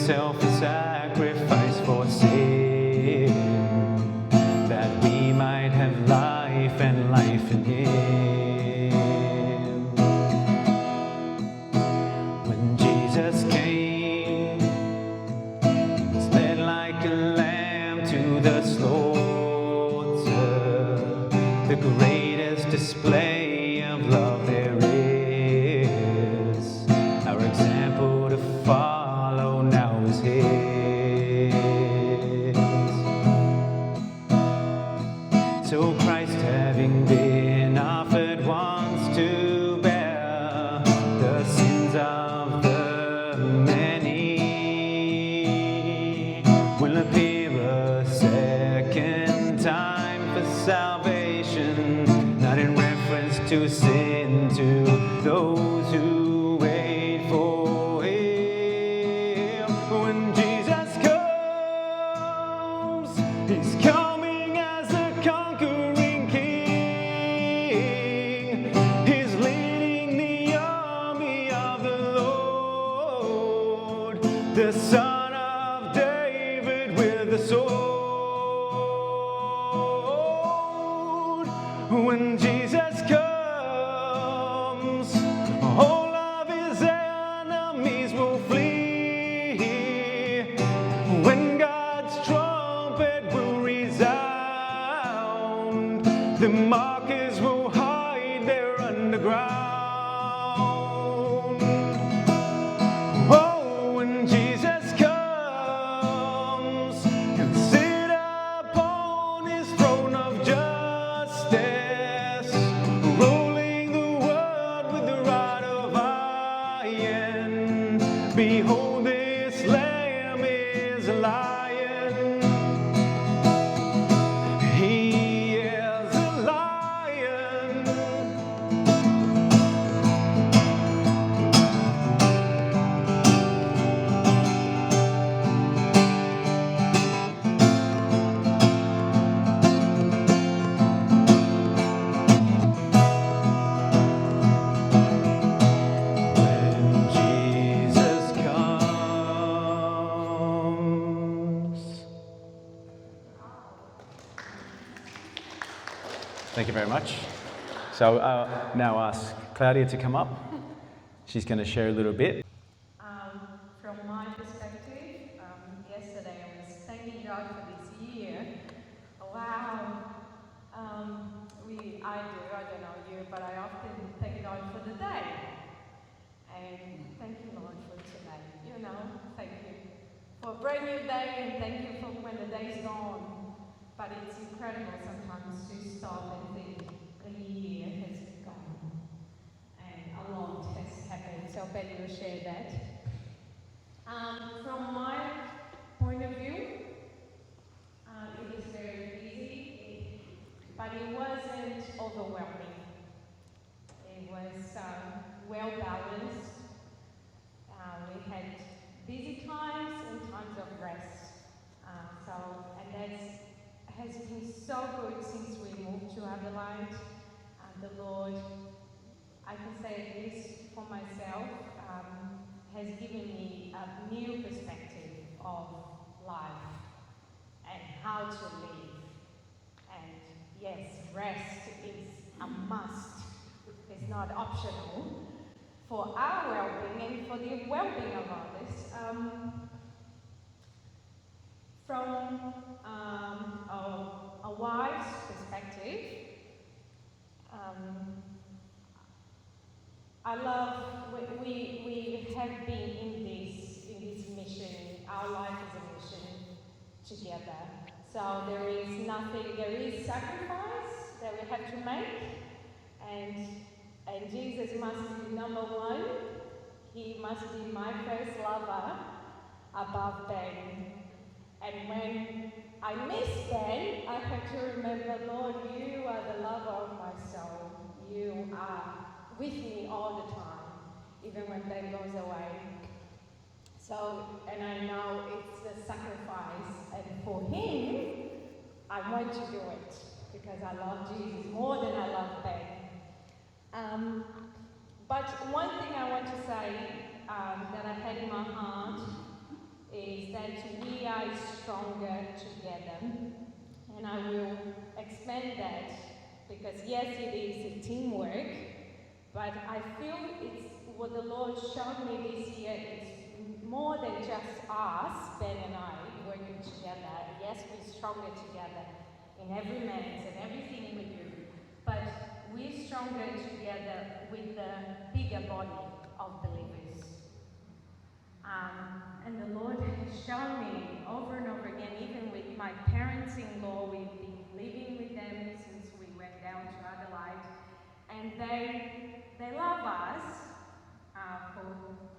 himself a sacrifice for sin, that we might have life and life in him. When Jesus came, he was led like a lamb to the slaughter, the greatest display of love there is. Our example to follow now is his. So Christ, having been offered once to bear the sins of the many, will appear a second time for salvation, not in reference to sin, to those who wait for him. When Jesus comes, he's coming as a conquering king. He's leading the army of the Lord, the Son of David with the sword. When Jesus comes, all of his enemies will flee. When God's trumpet will resound, the mockers will hide there underground. Oh, when Jesus comes, he'll sit upon his throne of justice, ruling the world with the rod of iron. Behold, this Lamb is a lion. He is a lion. When Jesus comes. Thank you very much. So now ask Claudia to come up. She's going to share a little bit. From my perspective, yesterday I was thanking God for this year. Wow. I don't know you, but I often thank God for the day. And thank you, Lord, for today. You know, thank you for a brand new day, and thank you for when the day's gone. But it's incredible sometimes to stop and think a year has gone and a lot has happened. So Betty will share that. From my point of view, it was very busy, but it wasn't overwhelming. It was well balanced. We had busy times and times of rest. And that has been so good since we moved to Adelaide. The Lord, I can say at least for myself, has given me a new perspective of life and how to live. And yes, rest is a must. It's not optional for our well-being and for the well-being of others. From a wife's perspective, I love we have been in this mission. Our life is a mission together. So there is sacrifice that we have to make, and Jesus must be number one. He must be my first lover above Ben. And when I miss Ben, I have to remember, Lord, you are the lover of my soul. You are with me all the time, even when Ben goes away. So, and I know it's a sacrifice, and for him, I want to do it, because I love Jesus more than I love Ben. But one thing I want to say that I had in my heart is that we are stronger together. And I will expand that because yes, it is a teamwork, but I feel it's what the Lord showed me this year is more than just us, Ben and I, working together. Yes, we're stronger together in Everyman and everything we do, but we're stronger together with the bigger body of believers. And the Lord has shown me over and over again, even with my parents-in-law, we've been living with them since we went down to Adelaide, and they love us for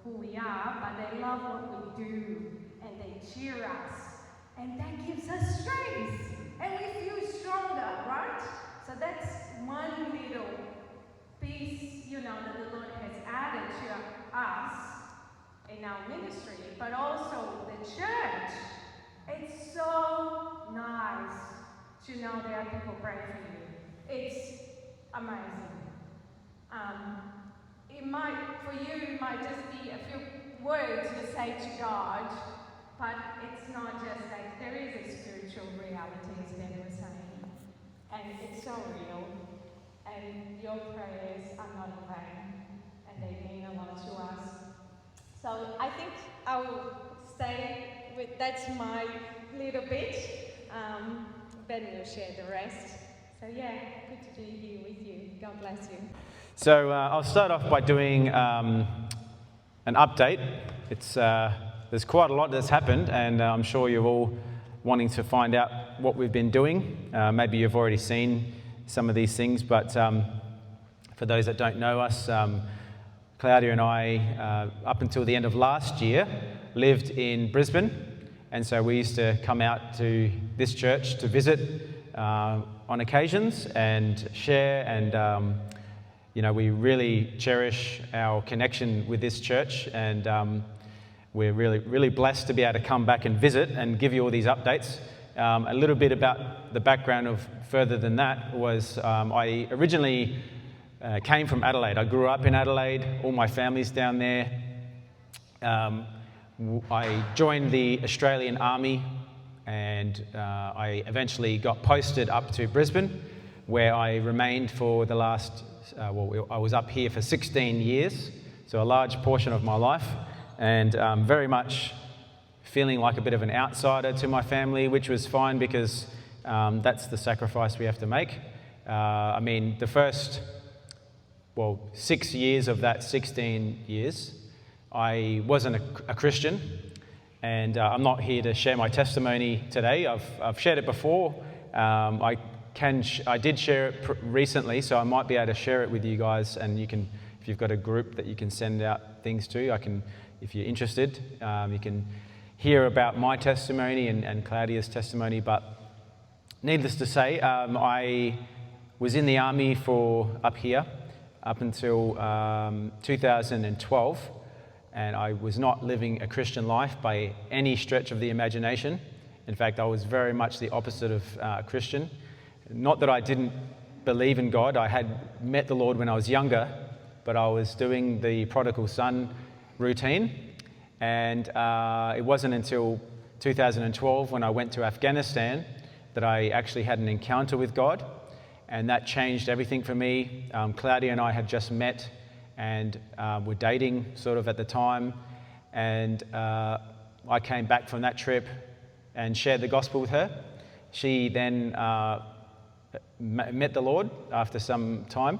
who we are, but they love what we do, and they cheer us, and that gives us strength, and we feel stronger, right? So that's one little piece, that the Lord has added to us in our ministry, but also the church. It's so nice to know there are people praying for you. It's amazing. For you, it might just be a few words you say to God, but it's not just that. There is a spiritual reality, as Ben was saying, and it's so real. And your prayers are not in vain, and they mean a lot to us. So I think I will stay with, that's my little bit. Ben will share the rest. So yeah, good to be here with you. God bless you. So I'll start off by doing an update. There's quite a lot that's happened, and I'm sure you're all wanting to find out what we've been doing. Maybe you've already seen some of these things, but for those that don't know us, Claudia and I, up until the end of last year, lived in Brisbane, and so we used to come out to this church to visit on occasions and share, and we really cherish our connection with this church, and we're really, really blessed to be able to come back and visit and give you all these updates. A little bit about the background of further than that was I originally came from Adelaide. I grew up in Adelaide, all my family's down there. I joined the Australian Army, and I eventually got posted up to Brisbane, where I remained for the last, I was up here for 16 years, so a large portion of my life, and very much feeling like a bit of an outsider to my family, which was fine because that's the sacrifice we have to make. The first 6 years of that 16 years, I wasn't a Christian, and I'm not here to share my testimony today. I've shared it before. I did share it recently, so I might be able to share it with you guys, and you can, if you've got a group that you can send out things to, if you're interested, you can hear about my testimony and Claudia's testimony. But needless to say, I was in the army up here up until 2012, and I was not living a Christian life by any stretch of the imagination. In fact, I was very much the opposite of a Christian. Not that I didn't believe in God. I had met the Lord when I was younger, but I was doing the prodigal son routine. And it wasn't until 2012 when I went to Afghanistan that I actually had an encounter with God, and that changed everything for me. Claudia and I had just met and were dating sort of at the time, and I came back from that trip and shared the gospel with her. She then met the Lord after some time,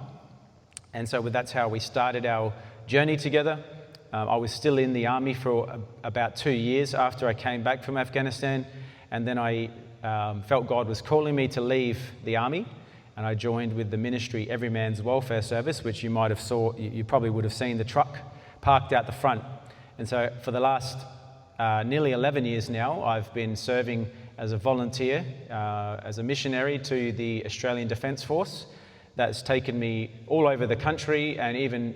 and so that's how we started our journey together. I was still in the army for about 2 years after I came back from Afghanistan, and then I felt God was calling me to leave the army, and I joined with the ministry Everyman's welfare service, which you might have you probably would have seen the truck parked out the front. And so for the last nearly 11 years now, I've been serving as a volunteer, as a missionary to the Australian Defence Force. That's taken me all over the country and even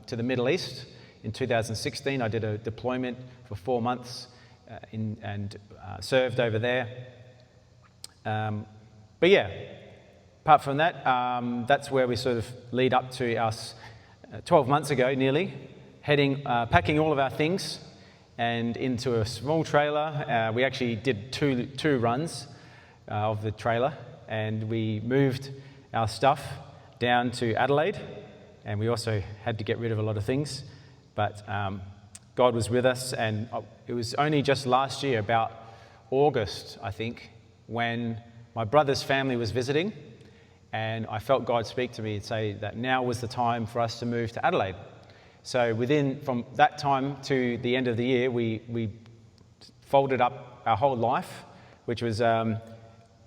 to the Middle East. In 2016, I did a deployment for 4 months and served over there. But yeah, apart from that, that's where we sort of lead up to us 12 months ago, nearly, packing all of our things and into a small trailer. We actually did two runs of the trailer, and we moved our stuff down to Adelaide, and we also had to get rid of a lot of things, but God was with us. And it was only just last year, about August, I think, when my brother's family was visiting, and I felt God speak to me and say that now was the time for us to move to Adelaide. So from that time to the end of the year, we folded up our whole life, which was a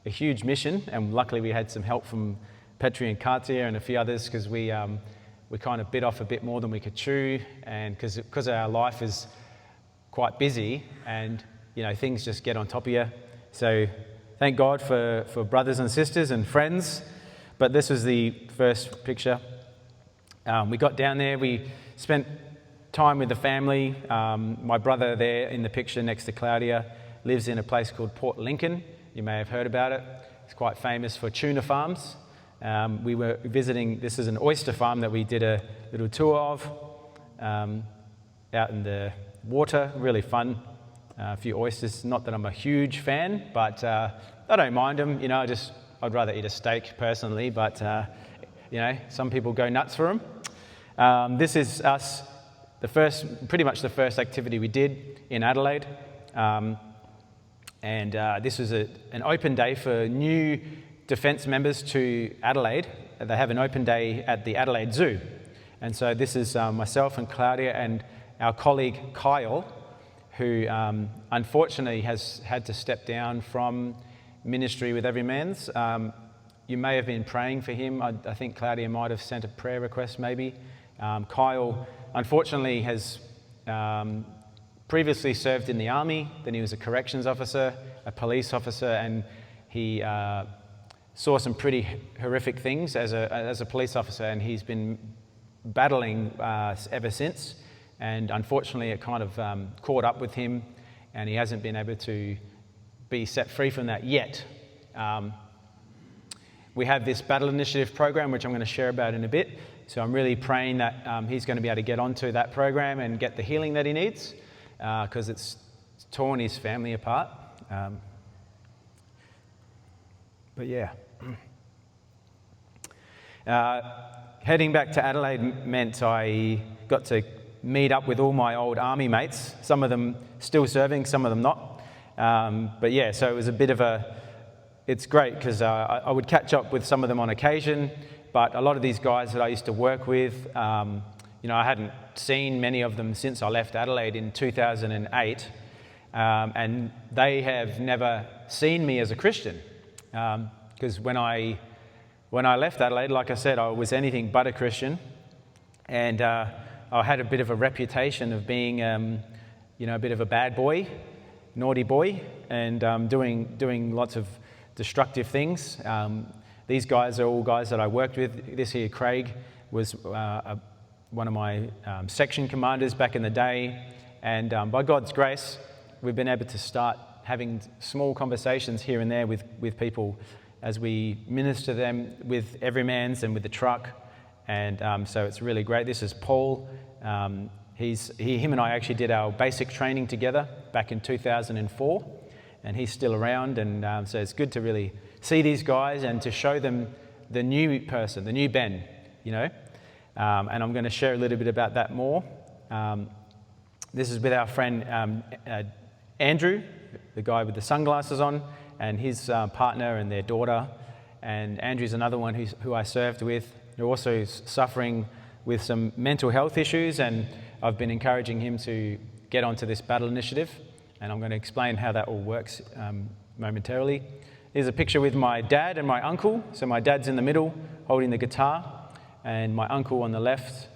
huge mission, and luckily we had some help from Petri and Cartier and a few others, because we kind of bit off a bit more than we could chew, and because our life is quite busy, and things just get on top of you. So thank God for brothers and sisters and friends. But this was the first picture. We got down there, we spent time with the family. My brother there in the picture next to Claudia lives in a place called Port Lincoln. You may have heard about it. It's quite famous for tuna farms. We were visiting, this is an oyster farm that we did a little tour of out in the water, really fun. A few oysters, not that I'm a huge fan, but I don't mind them. I'd rather eat a steak personally, but some people go nuts for them. This is us, pretty much the first activity we did in Adelaide. This was an open day for new Defence members to Adelaide. They have an open day at the Adelaide Zoo. And so this is myself and Claudia and our colleague Kyle, who unfortunately has had to step down from ministry with Everyman's. You may have been praying for him. I think Claudia might have sent a prayer request maybe. Kyle unfortunately has previously served in the army, then he was a corrections officer, a police officer, and he saw some pretty horrific things as a police officer, and he's been battling ever since. And unfortunately it kind of caught up with him, and he hasn't been able to be set free from that yet. We have this Battle Initiative program, which I'm going to share about in a bit. So I'm really praying that he's going to be able to get onto that program and get the healing that he needs, because it's torn his family apart. But yeah. Heading back to Adelaide meant I got to meet up with all my old army mates, some of them still serving, some of them not. But yeah, so it was a bit of it's great because I would catch up with some of them on occasion, but a lot of these guys that I used to work with, I hadn't seen many of them since I left Adelaide in 2008, and they have never seen me as a Christian, because when I left Adelaide, like I said, I was anything but a Christian, and I had a bit of a reputation of being, a bit of a bad boy, naughty boy, and doing lots of destructive things. These guys are all guys that I worked with. This here, Craig, was one of my section commanders back in the day, and by God's grace, we've been able to start having small conversations here and there with people as we minister them with Everyman's and with the truck. And so it's really great. This is Paul. Him and I actually did our basic training together back in 2004, and he's still around. And so it's good to really see these guys and to show them the new person, the new Ben, And I'm going to share a little bit about that more. This is with our friend Andrew, the guy with the sunglasses on, and his partner and their daughter. And Andrew's another one who I served with, who also is suffering with some mental health issues, and I've been encouraging him to get onto this battle initiative, and I'm going to explain how that all works momentarily. Here's a picture with my dad and my uncle. So my dad's in the middle holding the guitar, and my uncle on the left.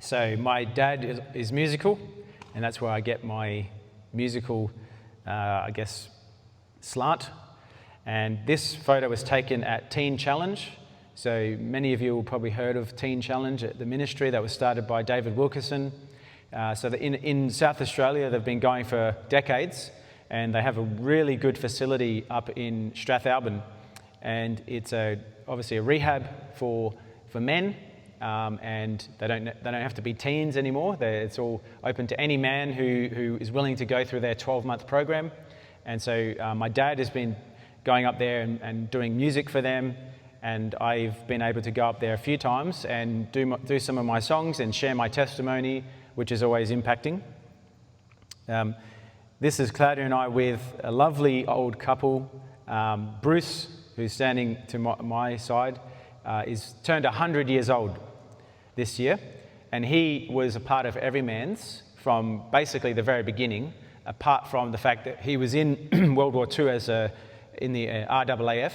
So my dad is musical, and that's where I get my musical, slant. And this photo was taken at Teen Challenge. So many of you will probably heard of Teen Challenge at the ministry that was started by David Wilkerson. In South Australia, they've been going for decades, and they have a really good facility up in Strathalbyn, and it's obviously a rehab for men, and they don't have to be teens anymore. It's all open to any man who is willing to go through their 12-month program. And so my dad has been going up there and doing music for them, and I've been able to go up there a few times and do some of my songs and share my testimony, which is always impacting. This is Claudia and I with a lovely old couple. Bruce, who's standing to my side, is turned 100 years old this year, and he was a part of Everyman's from basically the very beginning, apart from the fact that he was in World War II in the RAAF.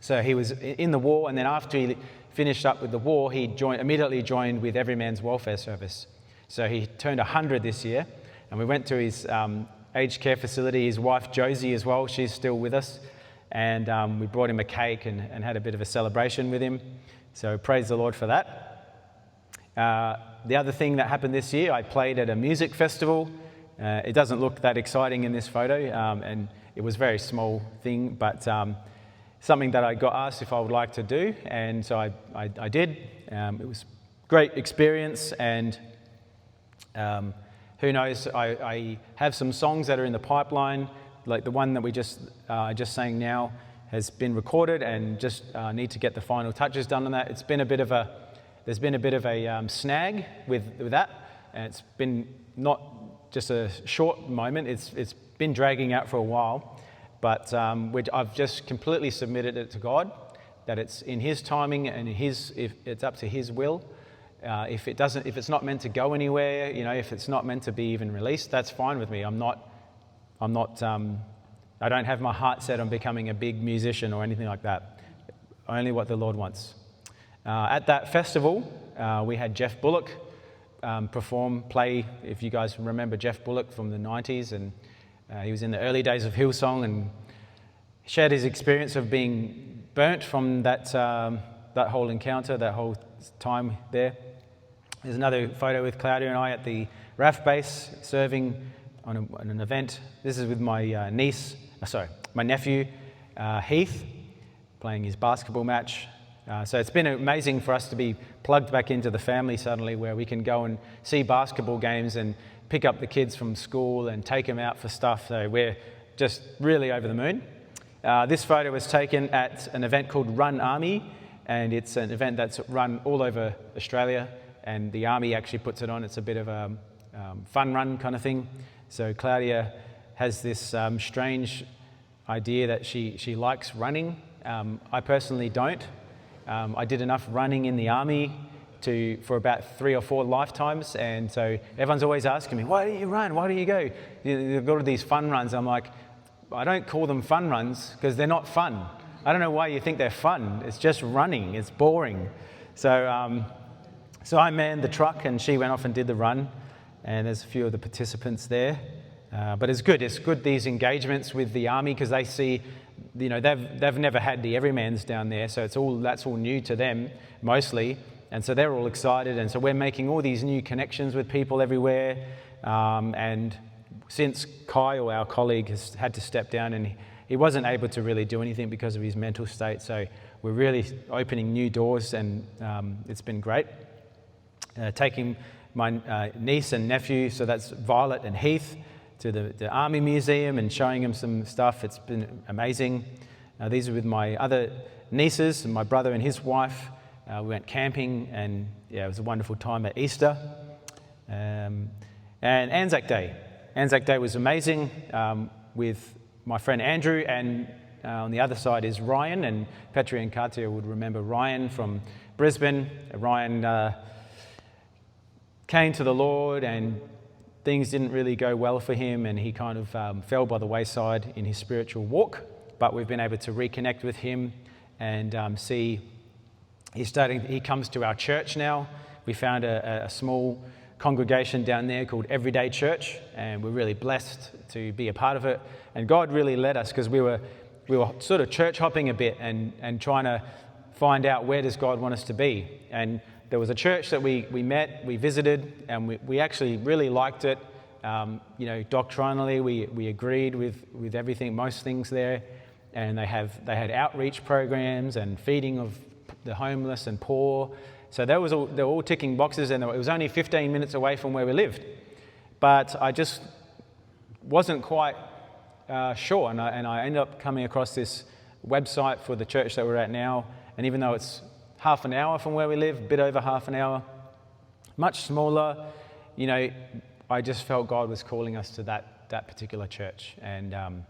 So he was in the war, and then after he finished up with the war, he immediately joined with Everyman's welfare service. So he turned 100 this year, and we went to his aged care facility. His wife Josie as well, she's still with us, and we brought him a cake and had a bit of a celebration with him. So praise the Lord for that. The other thing that happened this year, I played at a music festival. It doesn't look that exciting in this photo, and it was a very small thing, but something that I got asked if I would like to do, and so I did. It was a great experience, and who knows, I have some songs that are in the pipeline, like the one that we just sang now has been recorded, and just need to get the final touches done on that. There's been a bit of a snag with that, and it's been not just a short moment, it's been dragging out for a while. But I've just completely submitted it to God, that it's in His timing and if it's up to His will. If it's not meant to go anywhere, if it's not meant to be even released, that's fine with me. I don't have my heart set on becoming a big musician or anything like that. Only what the Lord wants. At that festival, we had Jeff Bullock play. If you guys remember Jeff Bullock from the 90s, and he was in the early days of Hillsong and shared his experience of being burnt from that whole encounter, that whole time there. There's another photo with Claudia and I at the RAF base serving on an event. This is with my nephew Heath, playing his basketball match. So it's been amazing for us to be plugged back into the family suddenly, where we can go and see basketball games and pick up the kids from school and take them out for stuff. So we're just really over the moon. This photo was taken at an event called Run Army, and it's an event that's run all over Australia, and the Army actually puts it on. It's a bit of a fun run kind of thing. So Claudia has this strange idea that she likes running. I personally don't. I did enough running in the Army for about 3 or 4 lifetimes, and so everyone's always asking me, why do you run? Why do you go? You've got all these fun runs. I'm like, I don't call them fun runs because they're not fun. I don't know why you think they're fun. It's just running. It's boring. So I manned the truck, and she went off and did the run, and there's a few of the participants there. But it's good. It's good, these engagements with the Army, because they see, they've never had the Everymans down there, so that's all new to them mostly. And so they're all excited, and so we're making all these new connections with people everywhere. And since Kyle, our colleague, has had to step down, and he wasn't able to really do anything because of his mental state, so we're really opening new doors, and it's been great. Taking my niece and nephew, so that's Violet and Heath, to the Army Museum and showing them some stuff. It's been amazing. These are with my other nieces and my brother and his wife. We went camping, and it was a wonderful time at Easter. And Anzac Day. Anzac Day was amazing with my friend Andrew, and on the other side is Ryan, and Petri and Katia would remember Ryan from Brisbane. Ryan came to the Lord, and things didn't really go well for him, and he kind of fell by the wayside in his spiritual walk. But we've been able to reconnect with him and see he comes to our church now. We found a small congregation down there called Everyday Church, and we're really blessed to be a part of it. And God really led us, because we were sort of church hopping a bit and trying to find out, where does God want us to be? And there was a church that we met, we visited, and we actually really liked it. Doctrinally, we agreed with everything, most things there. And they had outreach programs and feeding of the homeless and poor. So they were all ticking boxes, and it was only 15 minutes away from where we lived. But I just wasn't quite sure, and I ended up coming across this website for the church that we're at now, and even though it's half an hour from where we live, a bit over half an hour, much smaller, I just felt God was calling us to that particular church. And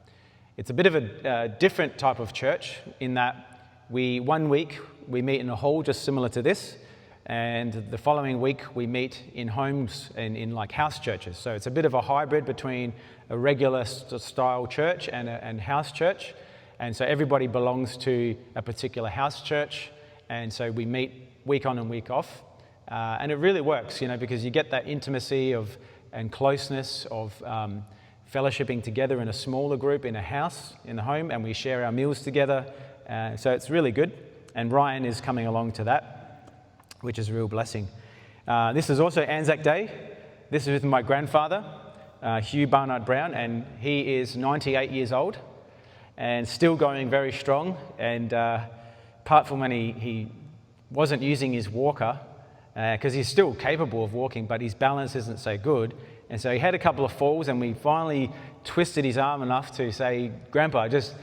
it's a bit of a different type of church in that 1 week we meet in a hall just similar to this, and the following week we meet in homes and in like house churches. So it's a bit of a hybrid between a regular style church and house church. And so everybody belongs to a particular house church, and so we meet week on and week off. And it really works, because you get that intimacy and closeness of fellowshipping together in a smaller group in a house, in the home, and we share our meals together. So it's really good. And Ryan is coming along to that, which is a real blessing. This is also Anzac Day. This is with my grandfather, Hugh Barnard Brown, and he is 98 years old and still going very strong. And apart from when he wasn't using his walker, because he's still capable of walking, but his balance isn't so good. And so he had a couple of falls, and we finally twisted his arm enough to say, Grandpa, just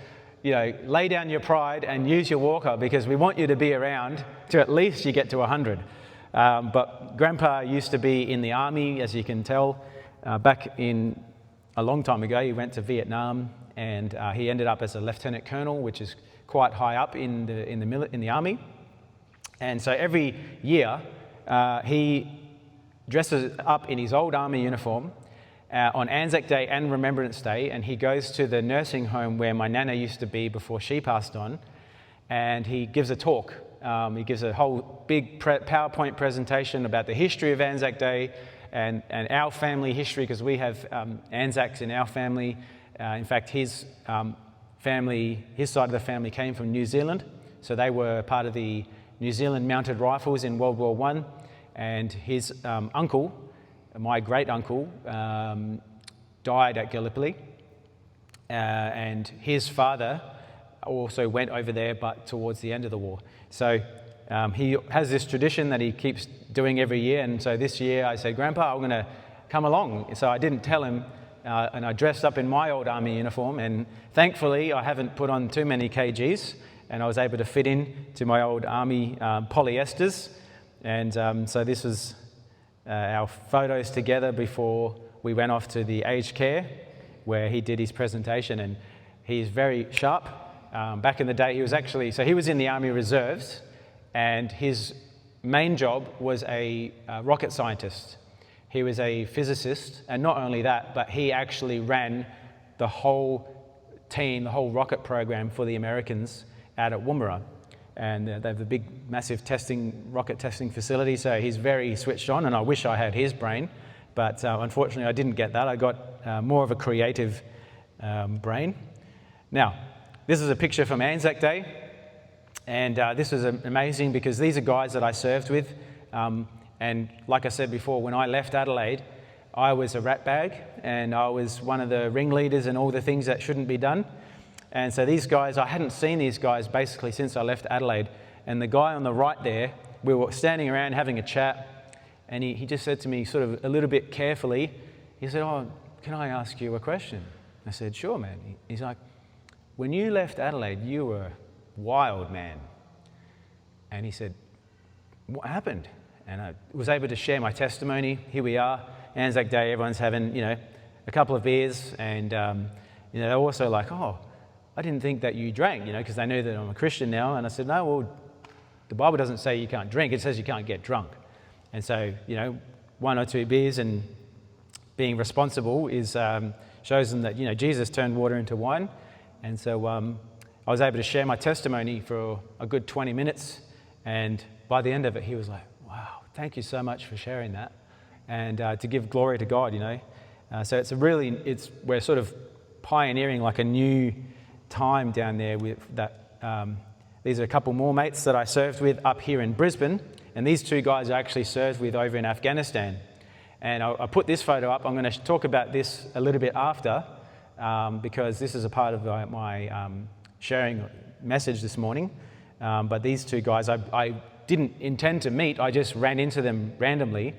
lay down your pride and use your walker, because we want you to be around to at least you get to 100. But Grandpa used to be in the army, as you can tell, back in a long time ago. He went to Vietnam, and he ended up as a lieutenant colonel, which is quite high up in the army. And so every year he dresses up in his old army uniform on Anzac Day and Remembrance Day, and he goes to the nursing home where my nana used to be before she passed on, and he gives a talk. He gives a whole big PowerPoint presentation about the history of Anzac Day and our family history, because we have Anzacs in our family. In fact, his side of the family came from New Zealand, so they were part of the New Zealand Mounted Rifles in World War I, and his uncle, my great-uncle, died at Gallipoli, and his father also went over there, but towards the end of the war. So he has this tradition that he keeps doing every year, and so this year I said, Grandpa, I'm going to come along. So I didn't tell him, and I dressed up in my old army uniform, and thankfully I haven't put on too many kgs, and I was able to fit in to my old army polyesters. And so this was our photos together before we went off to the aged care, where he did his presentation, and he's very sharp. Back in the day, he was in the Army Reserves, and his main job was a rocket scientist. He was a physicist, and not only that, but he actually ran the whole team, the whole rocket program for the Americans out at Woomera. And they have a big, massive rocket testing facility, so he's very switched on, and I wish I had his brain, but unfortunately I didn't get that. I got more of a creative brain. Now, this is a picture from Anzac Day, and this was amazing because these are guys that I served with, and like I said before, when I left Adelaide, I was a ratbag, and I was one of the ringleaders and all the things that shouldn't be done. And so these guys, I hadn't seen these guys basically since I left Adelaide. And the guy on the right there, we were standing around having a chat, and he just said to me sort of a little bit carefully, he said, oh, can I ask you a question? I said, sure, man. He's like, when you left Adelaide, you were a wild man. And he said, what happened? And I was able to share my testimony. Here we are, Anzac Day, everyone's having, a couple of beers, and, they're also like, oh, I didn't think that you drank, because they knew that I'm a Christian now. And I said, no, well, the Bible doesn't say you can't drink. It says you can't get drunk. And so, 1 or 2 beers and being responsible shows them that, Jesus turned water into wine. And so I was able to share my testimony for a good 20 minutes. And by the end of it, he was like, wow, thank you so much for sharing that. And to give glory to God, So we're sort of pioneering like a new time down there with that. These are a couple more mates that I served with up here in Brisbane, and these 2 guys I actually served with over in Afghanistan. And I put this photo up. I'm going to talk about this a little bit after, because this is a part of my sharing message this morning. But these 2 guys, I didn't intend to meet. I just ran into them randomly,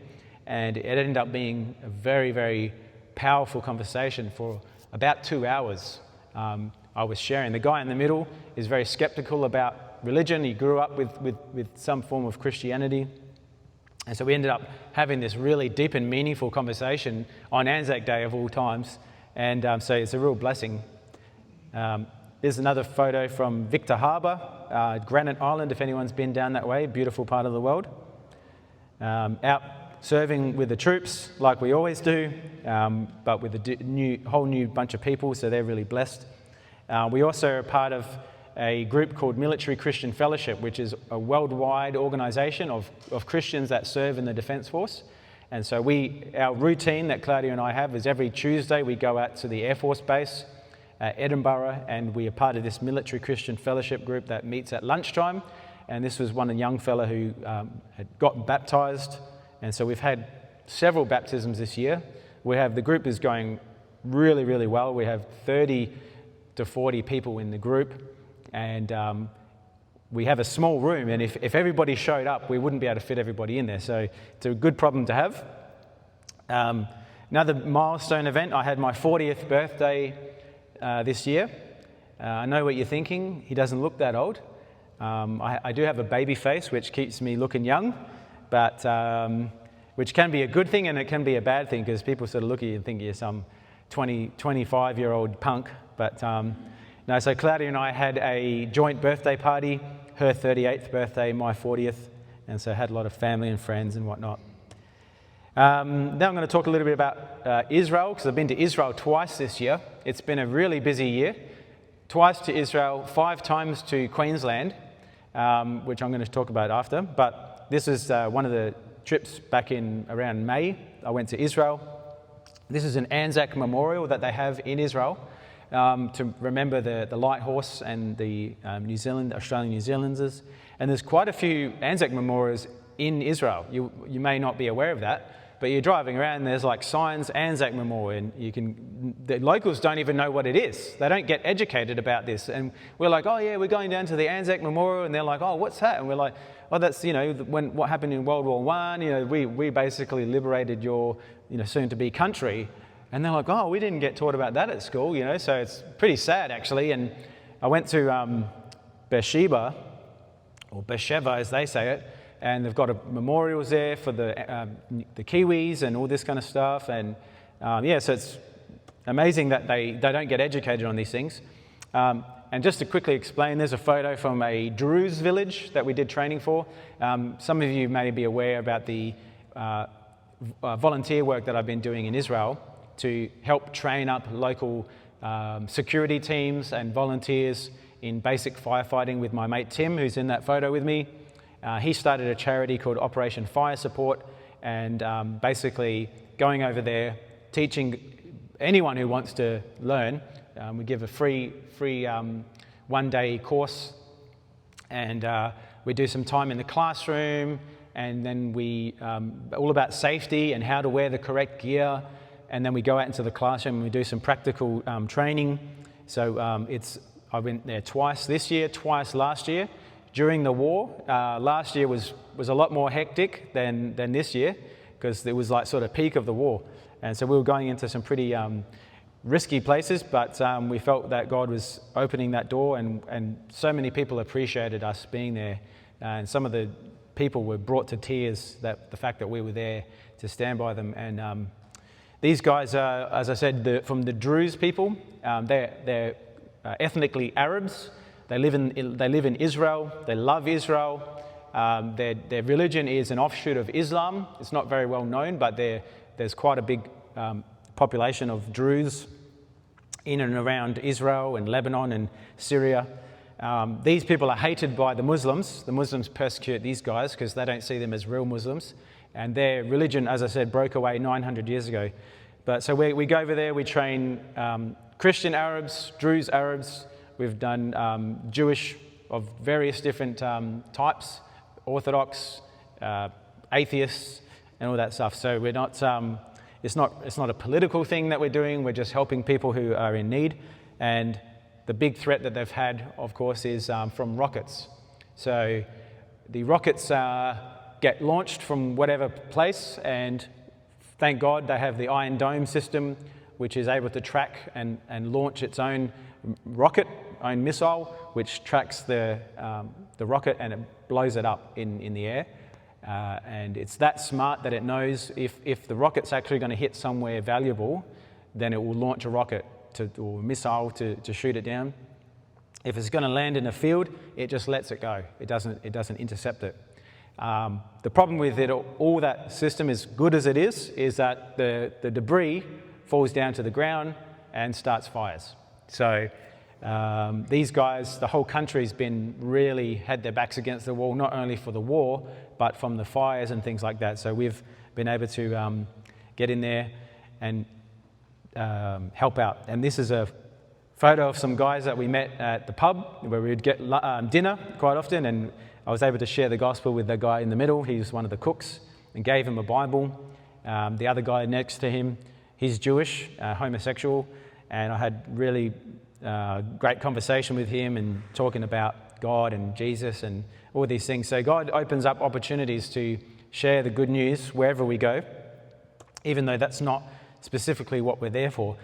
and it ended up being a very, very powerful conversation for about 2 hours. I was sharing. The guy in the middle is very skeptical about religion. He grew up with some form of Christianity. And so we ended up having this really deep and meaningful conversation on Anzac Day of all times. And so it's a real blessing. There's another photo from Victor Harbour, Granite Island, if anyone's been down that way, beautiful part of the world. Out serving with the troops, like we always do, but with a whole new bunch of people, so they're really blessed. We also are part of a group called Military Christian Fellowship, which is a worldwide organisation of Christians that serve in the Defence Force. And so our routine that Claudia and I have is every Tuesday we go out to the Air Force Base at Edinburgh, and we are part of this Military Christian Fellowship group that meets at lunchtime. And this was one young fella who had gotten baptised, and so we've had several baptisms this year. The group is going really, really well. We have 30 to 40 people in the group, and we have a small room, and if everybody showed up, we wouldn't be able to fit everybody in there, so it's a good problem to have. Another milestone event, I had my 40th birthday this year. I know what you're thinking, he doesn't look that old. I do have a baby face, which keeps me looking young, but which can be a good thing and it can be a bad thing, because people sort of look at you and think you're some 25-year-old punk. But no, so Claudia and I had a joint birthday party, her 38th birthday, my 40th, and so had a lot of family and friends and whatnot. Now I'm going to talk a little bit about Israel, because I've been to Israel twice this year. It's been a really busy year. Twice to Israel, 5 times to Queensland, which I'm going to talk about after. But this is one of the trips back in around May. I went to Israel. This is an Anzac memorial that they have in Israel to remember the light horse and the Australian New Zealanders. And there's quite a few Anzac memorials in Israel. You may not be aware of that, but you're driving around and there's like signs, Anzac Memorial, and the locals don't even know what it is. They don't get educated about this. And we're like, oh yeah, we're going down to the Anzac Memorial, and they're like, oh, what's that? And we're like, oh, that's, what happened in World War I, we basically liberated your, soon-to-be country. And they're like, oh, we didn't get taught about that at school, so it's pretty sad actually. And I went to Beersheba, or Beersheba as they say it, and they've got memorials there for the Kiwis and all this kind of stuff. And so it's amazing that they don't get educated on these things. And just to quickly explain, there's a photo from a Druze village that we did training for. Some of you may be aware about the volunteer work that I've been doing in Israel to help train up local security teams and volunteers in basic firefighting with my mate Tim, who's in that photo with me. He started a charity called Operation Fire Support, and basically going over there, teaching anyone who wants to learn. We give a free one-day course, and we do some time in the classroom, and then we all about safety and how to wear the correct gear, and then we go out into the classroom and we do some practical training. So I went there twice this year, twice last year. During the war, last year was a lot more hectic than this year, because it was like sort of peak of the war. And so we were going into some pretty risky places, but we felt that God was opening that door, and so many people appreciated us being there. And some of the people were brought to tears, that the fact that we were there to stand by them. And these guys are, as I said, from the Druze people. They're ethnically Arabs. They live in Israel. They love Israel. Their religion is an offshoot of Islam. It's not very well known, but there's quite a big population of Druze in and around Israel and Lebanon and Syria. These people are hated by the Muslims. The Muslims persecute these guys because they don't see them as real Muslims. And their religion, as I said, broke away 900 years ago. But so we go over there, we train Christian Arabs, Druze Arabs. We've done Jewish of various different types, Orthodox, atheists, and all that stuff. So we're not. It's not a political thing that we're doing. We're just helping people who are in need. And the big threat that they've had, of course, is from rockets. So the rockets get launched from whatever place, and thank God they have the Iron Dome system, which is able to track and launch its own rocket, own missile, which tracks the rocket and it blows it up in the air. And it's that smart that it knows if the rocket's actually going to hit somewhere valuable, then it will launch a rocket or a missile to shoot it down. If it's going to land in a field, it just lets it go. It doesn't intercept it. The problem with it, all that system, as good as it is that the debris falls down to the ground and starts fires. So these guys, the whole country's been really had their backs against the wall, not only for the war, but from the fires and things like that. So we've been able to get in there and help out. And this is a photo of some guys that we met at the pub where we would get dinner quite often, and I was able to share the gospel with the guy in the middle. He was one of the cooks, and gave him a Bible. The other guy next to him, he's Jewish, homosexual, and I had really great conversation with him and talking about God and Jesus and all these things. So God opens up opportunities to share the good news wherever we go, even though that's not specifically what we're there for.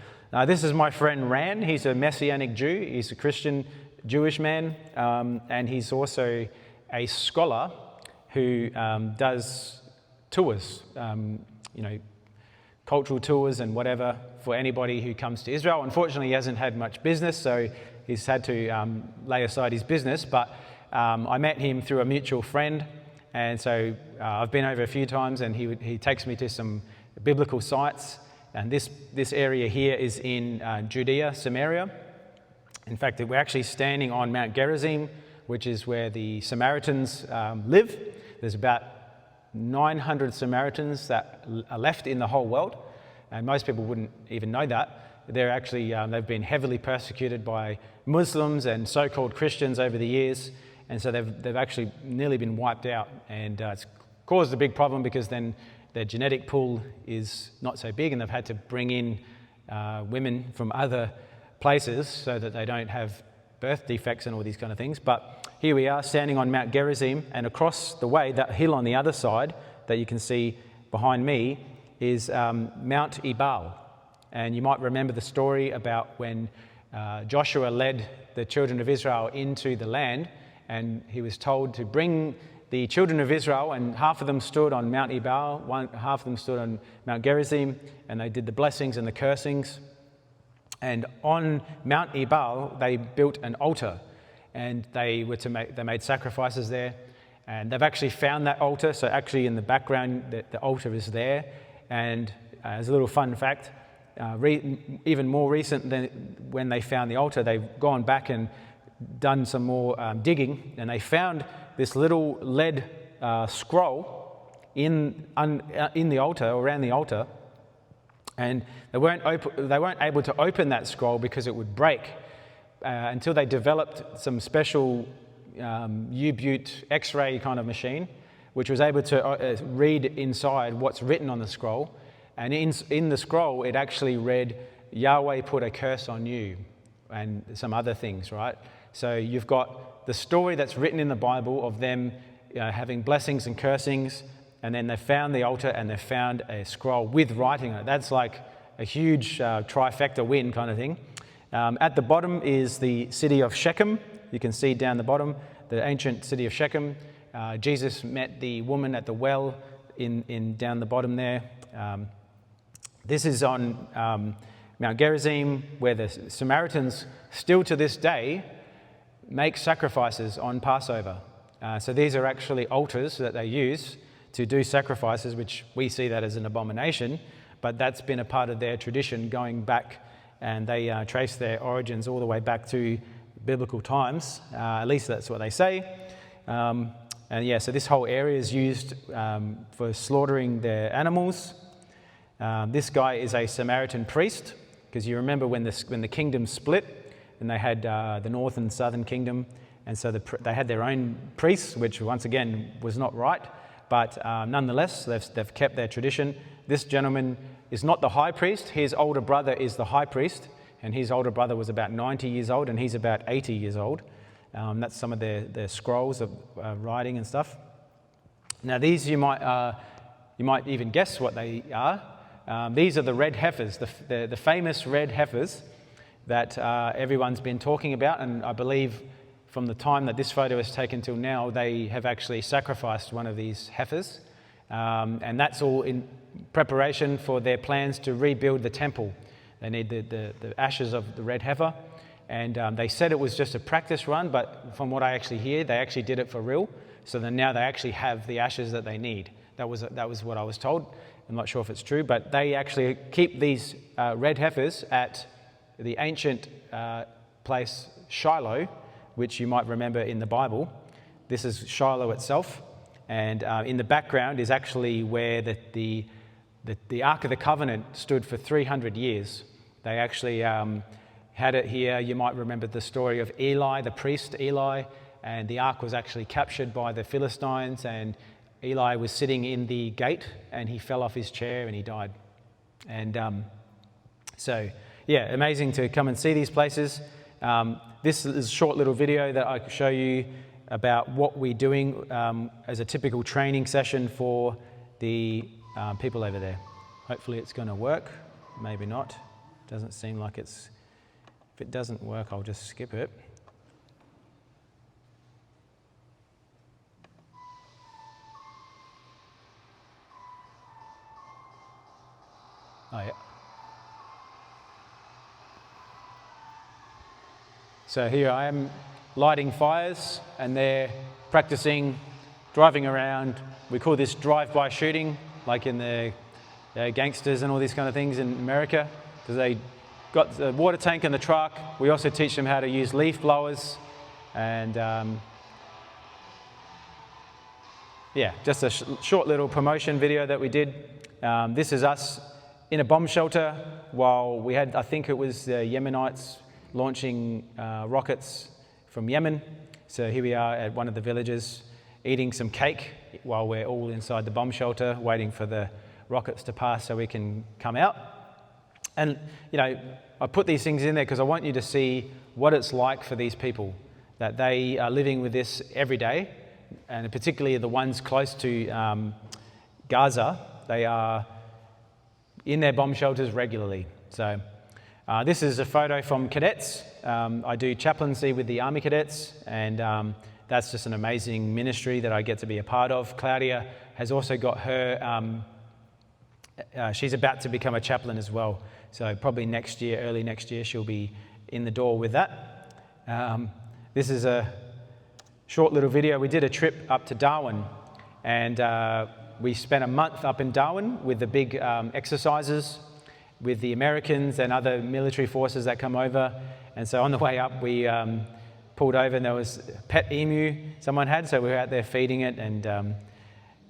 This is my friend Ran. He's a Messianic Jew. He's a Christian Jewish man, and he's also a scholar who does tours, cultural tours and whatever for anybody who comes to Israel. Unfortunately, he hasn't had much business, so he's had to lay aside his business. But I met him through a mutual friend, and so I've been over a few times, and he takes me to some biblical sites. And this area here is in Judea, Samaria. In fact, we're actually standing on Mount Gerizim, which is where the Samaritans live. There's about 900 Samaritans that are left in the whole world, and most people wouldn't even know that. They're actually they've been heavily persecuted by Muslims and so-called Christians over the years, and so they've actually nearly been wiped out, and it's caused a big problem because then their genetic pool is not so big, and they've had to bring in women from other places so that they don't have birth defects and all these kind of things. But here we are standing on Mount Gerizim, and across the way, that hill on the other side that you can see behind me is Mount Ebal. And you might remember the story about when Joshua led the children of Israel into the land, and he was told to bring the children of Israel, and half of them stood on Mount Ebal, half of them stood on Mount Gerizim, and they did the blessings and the cursings. And on Mount Ebal, they built an altar, and they made sacrifices there. And they've actually found that altar. So actually, in the background, the altar is there. And as a little fun fact, even more recent than when they found the altar, they've gone back and done some more digging, and they found this little lead scroll in the altar, around the altar, and they weren't able to open that scroll because it would break until they developed some special U-Butte X-ray kind of machine, which was able to read inside what's written on the scroll. And in the scroll, it actually read, "Yahweh put a curse on you," and some other things, right? So you've got the story that's written in the Bible of them having blessings and cursings, and then they found the altar and they found a scroll with writing on it. That's like a huge trifecta win kind of thing. At the bottom is the city of Shechem. You can see down the bottom, the ancient city of Shechem. Jesus met the woman at the well in down the bottom there. This is on Mount Gerizim, where the Samaritans still to this day make sacrifices on Passover. So these are actually altars that they use to do sacrifices, which we see that as an abomination, but that's been a part of their tradition going back, and they trace their origins all the way back to biblical times. At least that's what they say. So this whole area is used for slaughtering their animals. This guy is a Samaritan priest, because you remember when the kingdom split, and they had the north and southern kingdom, and so they had their own priests, which once again was not right, but nonetheless they've kept their tradition. This gentleman is not the high priest. His older brother is the high priest, and his older brother was about 90 years old, and he's about 80 years old. That's some of their scrolls of writing and stuff. Now these you might even guess what they are. These are the red heifers, the famous red heifers that everyone's been talking about, and I believe from the time that this photo is taken till now, they have actually sacrificed one of these heifers, and that's all in preparation for their plans to rebuild the temple. They need the ashes of the red heifer, and they said it was just a practice run, but from what I actually hear, they actually did it for real. So then now they actually have the ashes that they need. That was what I was told. I'm not sure if it's true, but they actually keep these red heifers at the ancient place Shiloh, which you might remember in the Bible. This is Shiloh itself, and in the background is actually where the Ark of the Covenant stood for 300 years. They actually had it here. You might remember the story of Eli, the priest Eli, and the Ark was actually captured by the Philistines, and Eli was sitting in the gate, and he fell off his chair and he died. And so, yeah, amazing to come and see these places. This is a short little video that I can show you about what we're doing as a typical training session for the people over there. Hopefully it's going to work. Maybe not. Doesn't seem like it's... If it doesn't work, I'll just skip it. Oh, yeah. So here I am lighting fires, and they're practicing driving around. We call this drive-by shooting, like in the gangsters and all these kind of things in America, because they got the water tank in the truck. We also teach them how to use leaf blowers, and yeah, just a short little promotion video that we did. This is us in a bomb shelter while we had, I think it was the Yemenites launching rockets from Yemen. So here we are at one of the villages eating some cake while we're all inside the bomb shelter waiting for the rockets to pass so we can come out. And, you know, I put these things in there because I want you to see what it's like for these people, that they are living with this every day, and particularly the ones close to Gaza. They are in their bomb shelters regularly. So this is a photo from cadets. I do chaplaincy with the Army cadets, and that's just an amazing ministry that I get to be a part of. Claudia has also got her, she's about to become a chaplain as well. So probably next year, early next year, she'll be in the door with that. This is a short little video. We did a trip up to Darwin, and we spent a month up in Darwin with the big exercises with the Americans and other military forces that come over. And so on the way up, we pulled over, and there was a pet emu someone had, so we were out there feeding it. And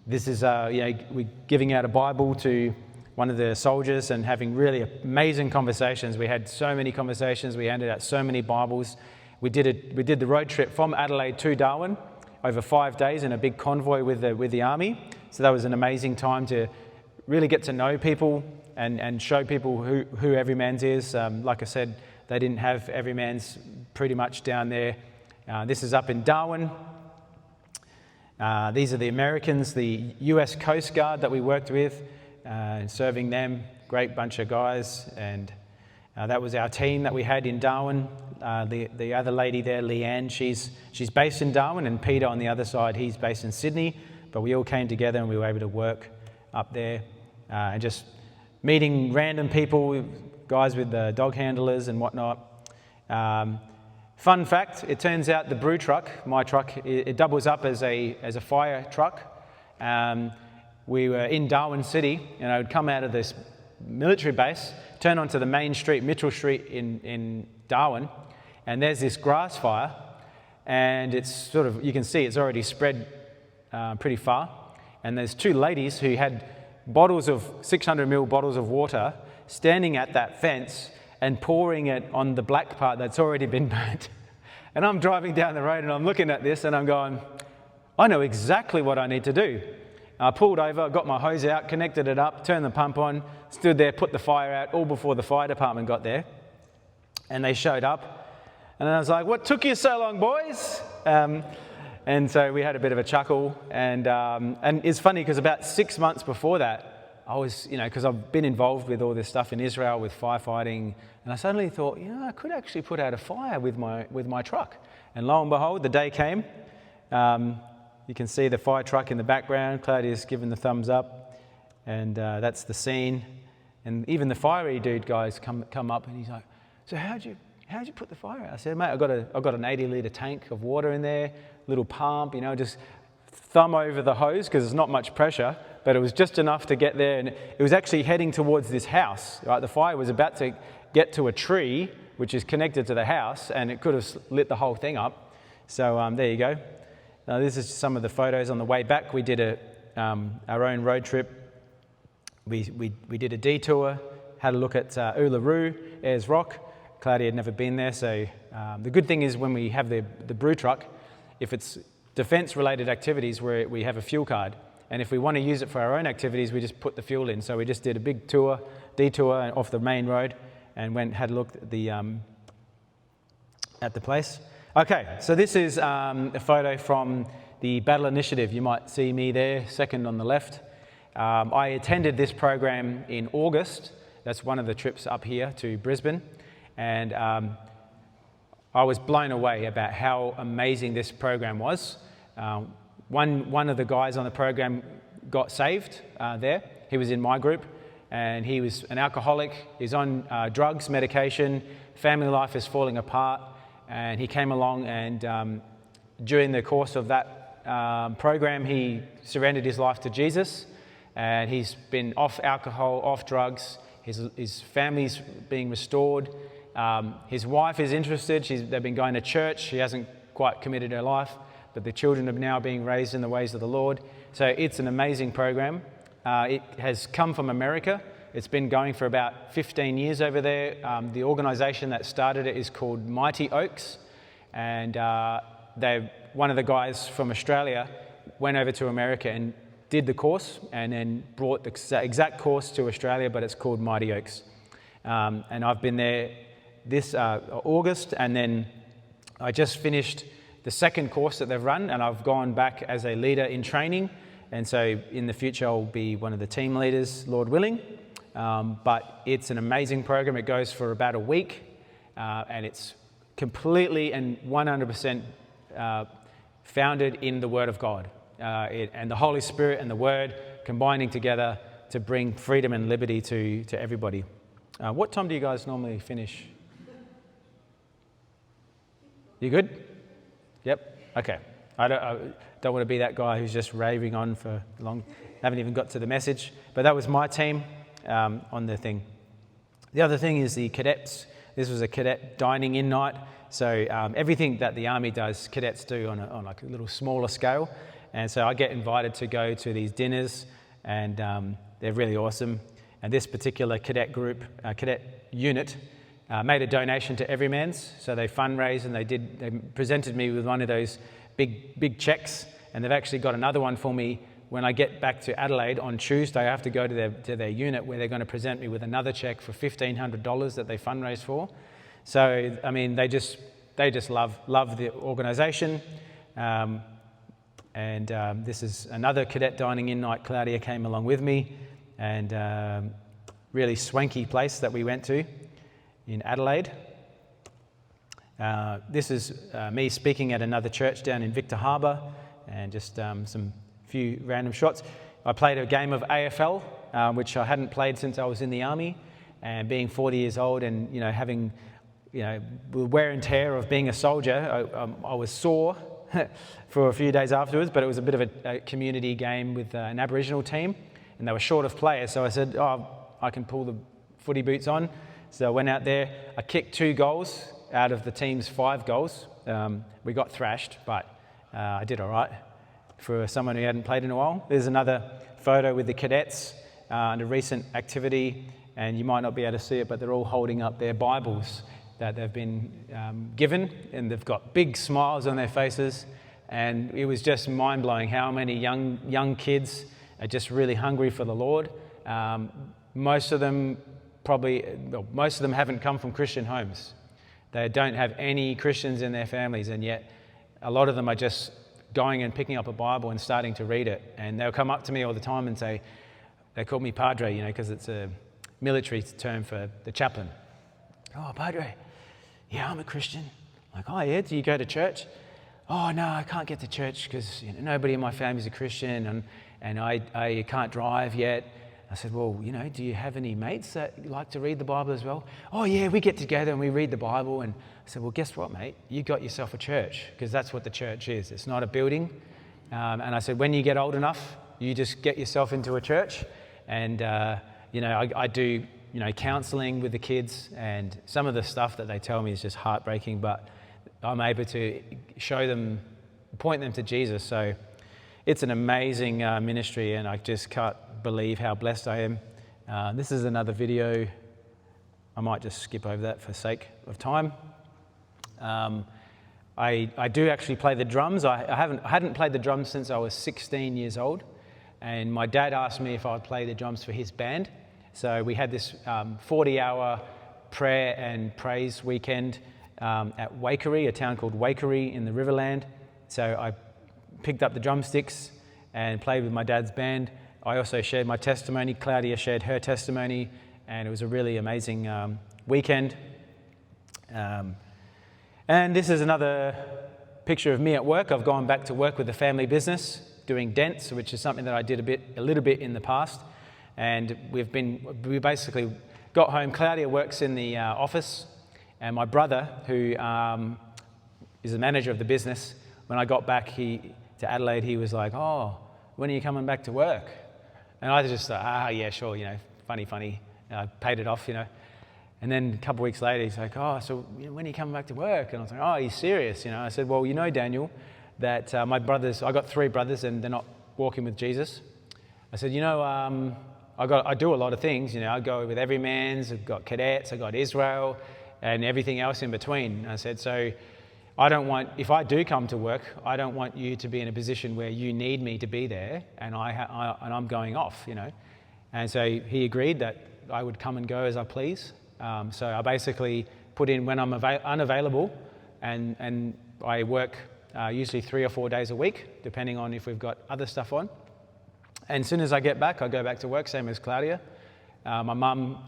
this is, we're giving out a Bible to one of the soldiers and having really amazing conversations. We had so many conversations. We handed out so many Bibles. We did the road trip from Adelaide to Darwin over 5 days in a big convoy with the Army. So that was an amazing time to really get to know people and show people who Everyman's is. Like I said, they didn't have Everyman's pretty much down there. This is up in Darwin. These are the Americans, the US Coast Guard that we worked with, serving them. Great bunch of guys. And that was our team that we had in Darwin. The other lady there, Leanne, she's based in Darwin, and Peter on the other side, he's based in Sydney. But we all came together and we were able to work up there and just meeting random people, guys with the dog handlers and whatnot. Fun fact, it turns out the brew truck, my truck, it doubles up as a fire truck. We were in Darwin City, and I would come out of this military base, turn onto the main street, Mitchell Street in Darwin, and there's this grass fire, and it's sort of, you can see it's already spread pretty far. And there's two ladies who had bottles of 600ml bottles of water standing at that fence and pouring it on the black part that's already been burnt. And I'm driving down the road and I'm looking at this and I'm going, I know exactly what I need to do. I pulled over, got my hose out, connected it up, turned the pump on, stood there, put the fire out, all before the fire department got there. And they showed up. And I was like, what took you so long, boys? And so we had a bit of a chuckle. And it's funny because about 6 months before that, I was, because I've been involved with all this stuff in Israel with firefighting, and I suddenly thought, I could actually put out a fire with my truck. And lo and behold, the day came. You can see the fire truck in the background. Claudia's given the thumbs up, and that's the scene. And even the fiery dude guys come up, and he's like, "So how'd you put the fire out?" I said, "Mate, I've got an 80-litre tank of water in there, little pump, just thumb over the hose because there's not much pressure, but it was just enough to get there, and it was actually heading towards this house. Right, the fire was about to get to a tree which is connected to the house, and it could have lit the whole thing up. So there you go. Now, this is some of the photos on the way back. We did our own road trip. We did a detour, had a look at Uluru, Ayers Rock. Claudia had never been there, so the good thing is when we have the brew truck, if it's defence-related activities, we have a fuel card. And if we want to use it for our own activities, we just put the fuel in. So we just did a big detour off the main road and had a look at the place. Okay, so this is a photo from the Battle Initiative. You might see me there, second on the left. I attended this program in August. That's one of the trips up here to Brisbane. And I was blown away about how amazing this program was. One of the guys on the program got saved there. He was in my group, and he was an alcoholic. He's on drugs, medication, family life is falling apart. And he came along, and during the course of that program, he surrendered his life to Jesus. And he's been off alcohol, off drugs. His family's being restored. His wife is interested. They've been going to church. She hasn't quite committed her life, but the children are now being raised in the ways of the Lord. So it's an amazing program. It has come from America. It's been going for about 15 years over there. The organisation that started it is called Mighty Oaks, and one of the guys from Australia went over to America and did the course and then brought the exact course to Australia, but it's called Mighty Oaks. And I've been there this August, and then I just finished the second course that they've run, and I've gone back as a leader in training, and so in the future I'll be one of the team leaders, Lord willing. But it's an amazing program. It goes for about a week, and it's completely and 100% founded in the Word of God. And the Holy Spirit and the Word combining together to bring freedom and liberty to everybody. What time do you guys normally finish? You good? Yep. Okay. I don't want to be that guy who's just raving on for long. Haven't even got to the message. But that was my team on the thing. The other thing is the cadets. This was a cadet dining in night. So everything that the army does, cadets do on like a little smaller scale. And so I get invited to go to these dinners, and they're really awesome. And this particular cadet group, cadet unit, made a donation to Everyman's. So they fundraised, and they presented me with one of those big checks, and they've actually got another one for me when I get back to Adelaide on Tuesday. I have to go to their unit where they're going to present me with another check for $1,500 that they fundraised for. So I mean, they just love the organisation. And this is another cadet dining in night. Claudia came along with me, and really swanky place that we went to in Adelaide. This is me speaking at another church down in Victor Harbour, and just some few random shots. I played a game of AFL, which I hadn't played since I was in the army, and being 40 years old and having the wear and tear of being a soldier, I was sore for a few days afterwards, but it was a bit of a community game with an Aboriginal team, and they were short of players, so I said, I can pull the footy boots on. So I went out there. I kicked 2 goals out of the team's 5 goals. We got thrashed, but I did all right for someone who hadn't played in a while. There's another photo with the cadets and a recent activity, and you might not be able to see it, but they're all holding up their Bibles that they've been given, and they've got big smiles on their faces. And it was just mind-blowing how many young kids are just really hungry for the Lord. Most of them haven't come from Christian homes. They don't have any Christians in their families, and yet a lot of them are just going and picking up a Bible and starting to read it. And they'll come up to me all the time and say, they call me Padre, because it's a military term for the chaplain. Oh, Padre, yeah, I'm a Christian. I'm like, oh yeah, do you go to church? Oh no, I can't get to church because nobody in my family is a Christian, and I can't drive yet. I said, well, do you have any mates that like to read the Bible as well? Oh yeah, we get together and we read the Bible. And I said, well, guess what, mate? You got yourself a church, because that's what the church is. It's not a building. And I said, when you get old enough, you just get yourself into a church. And I do counselling with the kids, and some of the stuff that they tell me is just heartbreaking, but I'm able to show them, point them to Jesus. So it's an amazing ministry, and I just can't believe how blessed I am. This is another video. I might just skip over that for sake of time. I do actually play the drums. I hadn't played the drums since I was 16 years old, and my dad asked me if I'd play the drums for his band. So we had this 40-hour prayer and praise weekend at Waikerie, a town called Waikerie in the Riverland. So I picked up the drumsticks and played with my dad's band. I also shared my testimony. Claudia shared her testimony, and it was a really amazing weekend. And this is another picture of me at work. I've gone back to work with the family business, doing dents, which is something that I did a little bit in the past. And we basically got home. Claudia works in the office, and my brother, who is the manager of the business, when I got back to Adelaide, he was like, oh, when are you coming back to work? And I just thought, yeah, sure, funny. I paid it off, And then a couple of weeks later, he's like, oh, so when are you coming back to work? And I was like, oh, are you serious? I said, well, Daniel, that my brothers, I got 3 brothers and they're not walking with Jesus. I said, I do a lot of things. I go with Everymans, I've got cadets, I've got Israel, and everything else in between. And I said, so if I do come to work, I don't want you to be in a position where you need me to be there and I'm going off, And so he agreed that I would come and go as I please. So I basically put in when I'm unavailable, and I work usually 3 or 4 days a week, depending on if we've got other stuff on. And as soon as I get back, I go back to work, same as Claudia. My mum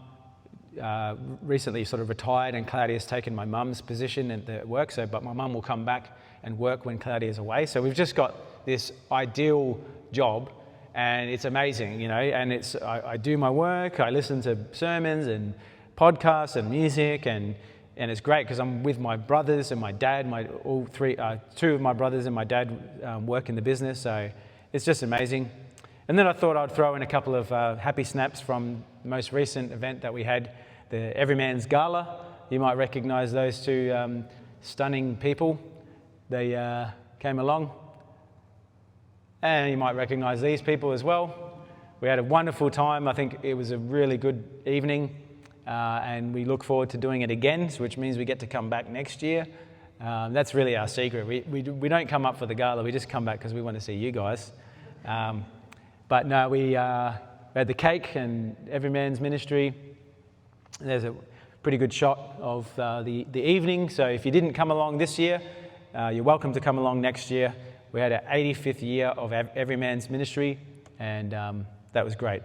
recently sort of retired, and Claudia's taken my mum's position at work. But my mum will come back and work when Claudia's away. So we've just got this ideal job, and it's amazing, And I do my work. I listen to sermons and podcasts and music, and it's great because I'm with my brothers and my dad. Two of my brothers and my dad work in the business, so it's just amazing. And then I thought I'd throw in a couple of happy snaps from the most recent event that we had, the Everyman's Gala. You might recognise those 2 stunning people. They came along. And you might recognise these people as well. We had a wonderful time. I think it was a really good evening. And we look forward to doing it again, which means we get to come back next year. That's really our secret. We don't come up for the gala. We just come back because we want to see you guys. But no, we had the cake and Everyman's ministry. There's a pretty good shot of the evening. So if you didn't come along this year, you're welcome to come along next year. We had our 85th year of Everyman's ministry, and that was great.